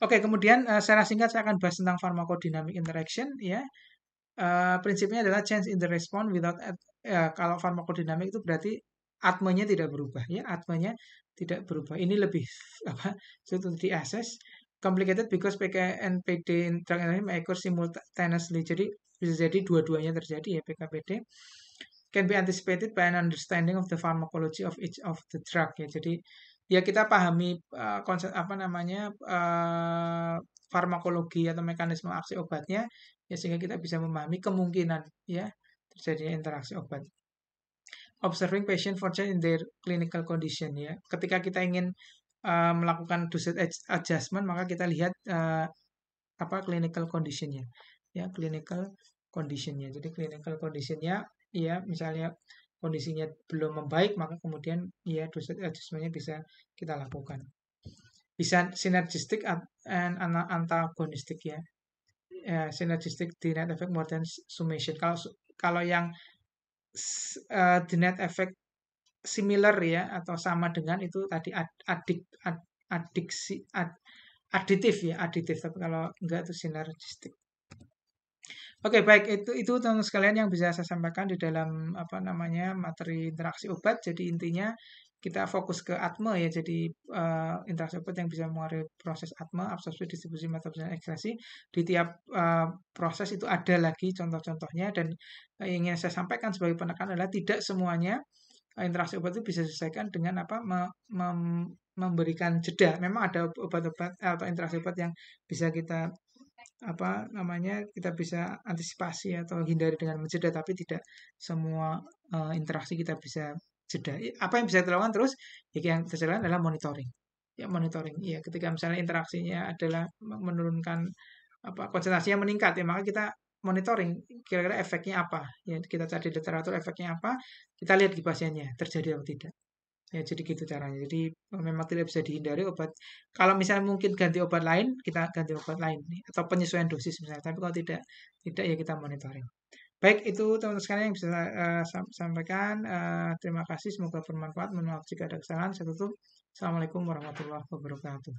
Oke, kemudian secara singkat saya akan bahas tentang pharmacodynamic interaction ya. Prinsipnya adalah change in the response without kalau farmakodinamik itu berarti atmanya tidak berubah ya, atmanya tidak berubah. Ini lebih apa sulit di assess, complicated because PK-NPD drug interaction may occur simultaneously. Jadi bisa jadi dua-duanya terjadi ya PK-PD. Can be anticipated by an understanding of the pharmacology of each of the drug ya. Jadi ya kita pahami konsep apa namanya farmakologi atau mekanisme aksi obatnya ya sehingga kita bisa memahami kemungkinan ya terjadinya interaksi obat. Observing patient for change in their clinical condition ya. Ketika kita ingin melakukan dosage adjustment maka kita lihat apa clinical conditionnya ya, clinical conditionnya. Jadi clinical conditionnya ya misalnya kondisinya belum membaik maka kemudian ya dosage adjustmentnya bisa kita lakukan. Bisa synergistic and antagonistic ya. Synergistic the net effect more than summation. Kalau yang the net effect similar ya atau sama dengan itu tadi aditif ya, aditif. Tapi kalau enggak itu synergistic. Oke, baik itu teman-teman sekalian yang bisa saya sampaikan di dalam apa namanya materi interaksi obat. Jadi intinya kita fokus ke atma ya. Jadi interaksi obat yang bisa mengaruhi proses atma, absorpsi, distribusi, metabolisme, ekskresi. Di tiap proses itu ada lagi contoh-contohnya dan ingin saya sampaikan sebagai penekanan adalah tidak semuanya interaksi obat itu bisa diselesaikan dengan apa memberikan jeda. Memang ada obat-obat atau interaksi obat yang bisa kita apa namanya kita bisa antisipasi atau hindari dengan menjeda, tapi tidak semua interaksi kita bisa jeda. Apa yang bisa dilakukan terus yang bisa dilakukan adalah monitoring ya, monitoring ya ketika misalnya interaksinya adalah menurunkan apa konsentrasinya meningkat ya maka kita monitoring kira-kira efeknya apa ya, kita cari literatur efeknya apa, kita lihat di pasiennya terjadi atau tidak. Ya, jadi gitu caranya. Jadi memang tidak bisa dihindari obat. Kalau misalnya mungkin ganti obat lain, kita ganti obat lain atau penyesuaian dosis misalnya. Tapi kalau tidak ya kita monitoring. Baik, itu teman-teman sekalian yang bisa sampaikan. Terima kasih, semoga bermanfaat. Mohon maaf jika ada kesalahan. Saya tutup. Assalamualaikum warahmatullahi wabarakatuh.